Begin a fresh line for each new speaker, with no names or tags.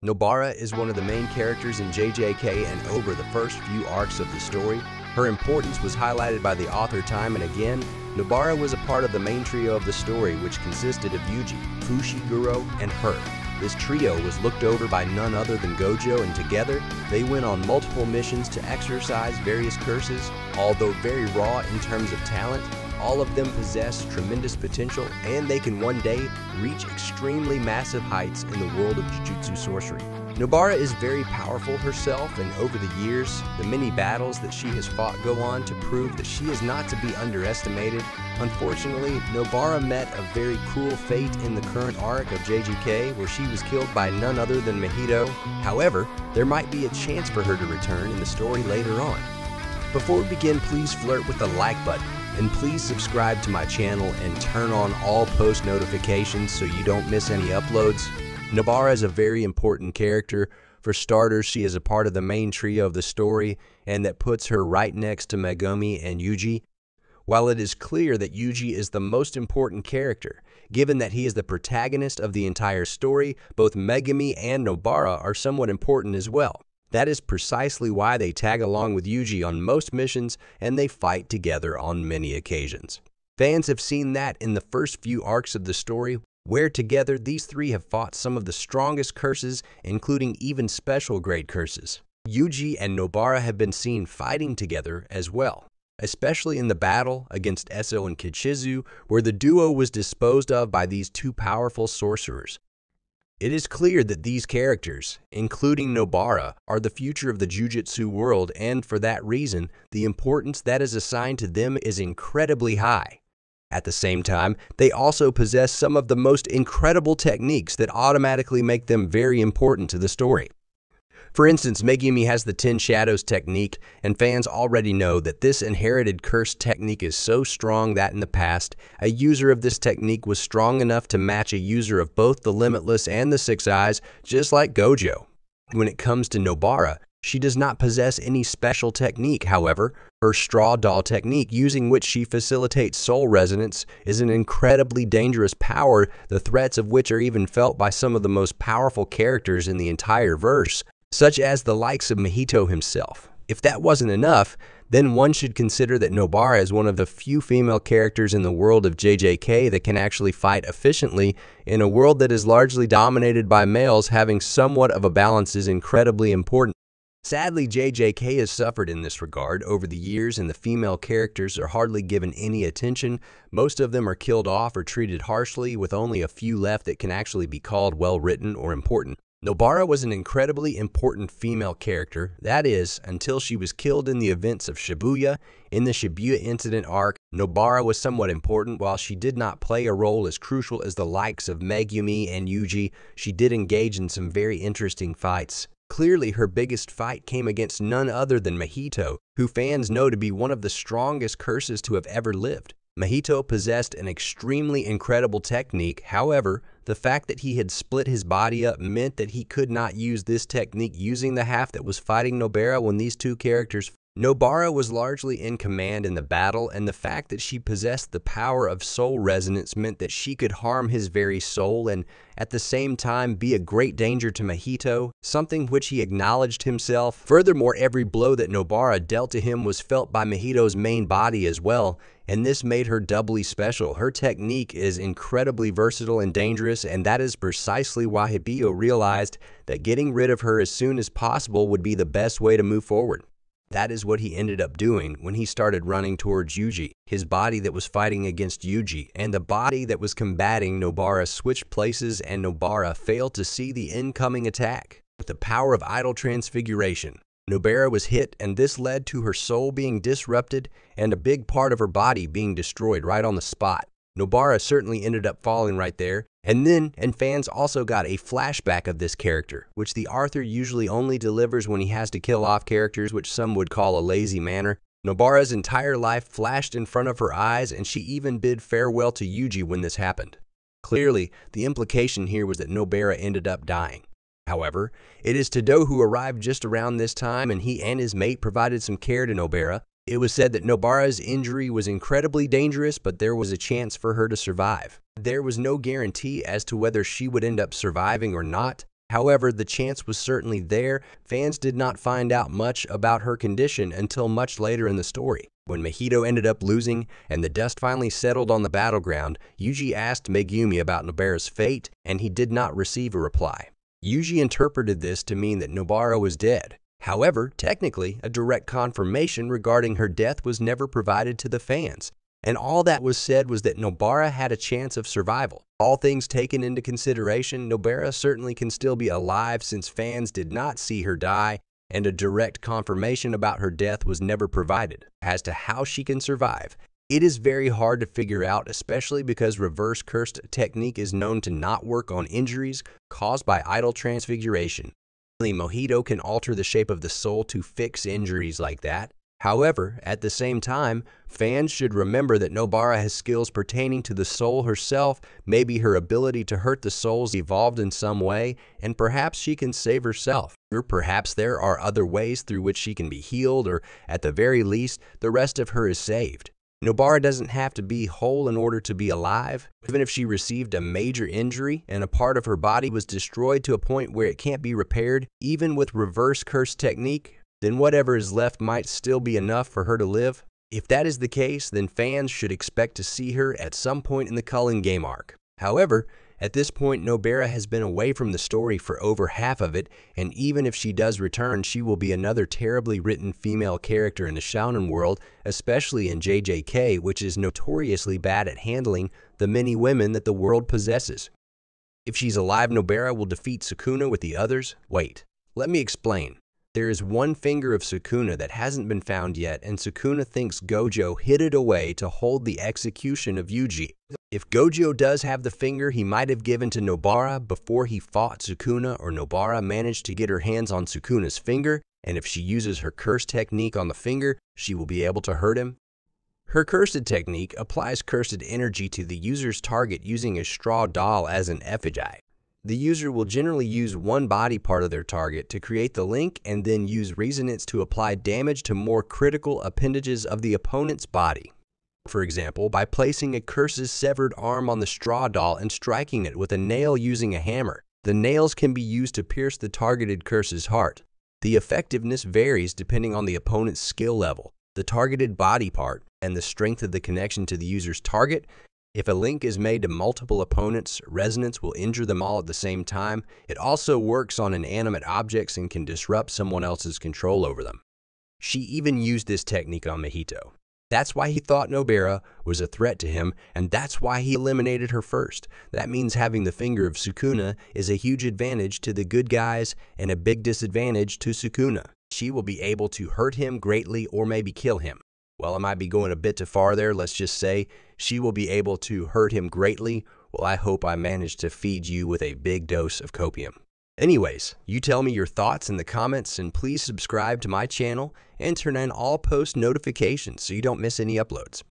Nobara is one of the main characters in JJK, and over the first few arcs of the story, her importance was highlighted by the author time and again. Nobara was a part of the main trio of the story, which consisted of Yuji, Fushiguro, and her. This trio was looked over by none other than Gojo, and together they went on multiple missions to exercise various curses. Although very raw in terms of talent, all of them possess tremendous potential, and they can one day reach extremely massive heights in the world of Jujutsu sorcery. Nobara is very powerful herself, and over the years, the many battles that she has fought go on to prove that she is not to be underestimated. Unfortunately, Nobara met a very cruel fate in the current arc of JJK, where she was killed by none other than Mahito. However, there might be a chance for her to return in the story later on. Before we begin, please flirt with the like button, and please subscribe to my channel and turn on all post notifications so you don't miss any uploads. Nobara is a very important character. For starters, she is a part of the main trio of the story, and that puts her right next to Megumi and Yuji. While it is clear that Yuji is the most important character, given that he is the protagonist of the entire story, both Megumi and Nobara are somewhat important as well. That is precisely why they tag along with Yuji on most missions, and they fight together on many occasions. Fans have seen that in the first few arcs of the story, where together these three have fought some of the strongest curses, including even special grade curses. Yuji and Nobara have been seen fighting together as well, especially in the battle against Eso and Kichizu, where the duo was disposed of by these two powerful sorcerers. It is clear that these characters, including Nobara, are the future of the Jujutsu world, and for that reason, the importance that is assigned to them is incredibly high. At the same time, they also possess some of the most incredible techniques that automatically make them very important to the story. For instance, Megumi has the 10 Shadows technique, and fans already know that this inherited curse technique is so strong that in the past, a user of this technique was strong enough to match a user of both the Limitless and the Six Eyes, just like Gojo. When it comes to Nobara, she does not possess any special technique. However, her straw doll technique, using which she facilitates soul resonance, is an incredibly dangerous power, the threats of which are even felt by some of the most powerful characters in the entire verse, such as the likes of Mahito himself. If that wasn't enough, then one should consider that Nobara is one of the few female characters in the world of JJK that can actually fight efficiently in a world that is largely dominated by males. Having somewhat of a balance is incredibly important. Sadly, JJK has suffered in this regard over the years, and the female characters are hardly given any attention. Most of them are killed off or treated harshly, with only a few left that can actually be called well-written or important. Nobara was an incredibly important female character, that is, until she was killed in the events of Shibuya. In the Shibuya incident arc, Nobara was somewhat important. While she did not play a role as crucial as the likes of Megumi and Yuji, she did engage in some very interesting fights. Clearly, her biggest fight came against none other than Mahito, who fans know to be one of the strongest curses to have ever lived. Mahito possessed an extremely incredible technique. However, the fact that he had split his body up meant that he could not use this technique using the half that was fighting Nobara when these two characters. Nobara was largely in command in the battle, and the fact that she possessed the power of soul resonance meant that she could harm his very soul and at the same time be a great danger to Mahito, something which he acknowledged himself. Furthermore, every blow that Nobara dealt to him was felt by Mahito's main body as well, and this made her doubly special. Her technique is incredibly versatile and dangerous, and that is precisely why Hibio realized that getting rid of her as soon as possible would be the best way to move forward. That is what he ended up doing when he started running towards Yuji. His body that was fighting against Yuji and the body that was combating Nobara switched places, and Nobara failed to see the incoming attack. With the power of idol transfiguration, Nobara was hit, and this led to her soul being disrupted and a big part of her body being destroyed right on the spot. Nobara certainly ended up falling right there, and fans also got a flashback of this character, which the author usually only delivers when he has to kill off characters, which some would call a lazy manner. Nobara's entire life flashed in front of her eyes, and she even bid farewell to Yuji when this happened. Clearly, the implication here was that Nobara ended up dying. However, it is Tado who arrived just around this time, and he and his mate provided some care to Nobara. It was said that Nobara's injury was incredibly dangerous, but there was a chance for her to survive. There was no guarantee as to whether she would end up surviving or not. However, the chance was certainly there. Fans did not find out much about her condition until much later in the story. When Mahito ended up losing and the dust finally settled on the battleground, Yuji asked Megumi about Nobara's fate, and he did not receive a reply. Yuji interpreted this to mean that Nobara was dead. However, technically, a direct confirmation regarding her death was never provided to the fans, and all that was said was that Nobara had a chance of survival. All things taken into consideration, Nobara certainly can still be alive since fans did not see her die, and a direct confirmation about her death was never provided. As to how she can survive, it is very hard to figure out, especially because reverse cursed technique is known to not work on injuries caused by idle transfiguration. Mohito can alter the shape of the soul to fix injuries like that. However, at the same time, fans should remember that Nobara has skills pertaining to the soul herself. Maybe her ability to hurt the souls evolved in some way, and perhaps she can save herself. Or perhaps there are other ways through which she can be healed, or at the very least, the rest of her is saved. Nobara doesn't have to be whole in order to be alive. Even if she received a major injury and a part of her body was destroyed to a point where it can't be repaired, even with reverse curse technique, then whatever is left might still be enough for her to live. If that is the case, then fans should expect to see her at some point in the Culling game arc. However, at this point, Nobara has been away from the story for over half of it, and even if she does return, she will be another terribly written female character in the shounen world, especially in JJK, which is notoriously bad at handling the many women that the world possesses. If she's alive, Nobara will defeat Sukuna with the others. Wait, let me explain. There is one finger of Sukuna that hasn't been found yet, and Sukuna thinks Gojo hid it away to hold the execution of Yuji. If Gojo does have the finger he might have given to Nobara before he fought Sukuna, or Nobara managed to get her hands on Sukuna's finger, and if she uses her curse technique on the finger, she will be able to hurt him. Her cursed technique applies cursed energy to the user's target using a straw doll as an effigy. The user will generally use one body part of their target to create the link and then use resonance to apply damage to more critical appendages of the opponent's body. For example, by placing a curse's severed arm on the straw doll and striking it with a nail using a hammer. The nails can be used to pierce the targeted curse's heart. The effectiveness varies depending on the opponent's skill level, the targeted body part, and the strength of the connection to the user's target. If a link is made to multiple opponents, resonance will injure them all at the same time. It also works on inanimate objects and can disrupt someone else's control over them. She even used this technique on Mahito. That's why he thought Nobara was a threat to him, and that's why he eliminated her first. That means having the finger of Sukuna is a huge advantage to the good guys and a big disadvantage to Sukuna. She will be able to hurt him greatly or maybe kill him. Well, I might be going a bit too far there. Let's just say she will be able to hurt him greatly. Well, I hope I managed to feed you with a big dose of copium. Anyways, you tell me your thoughts in the comments, and please subscribe to my channel and turn on all post notifications so you don't miss any uploads.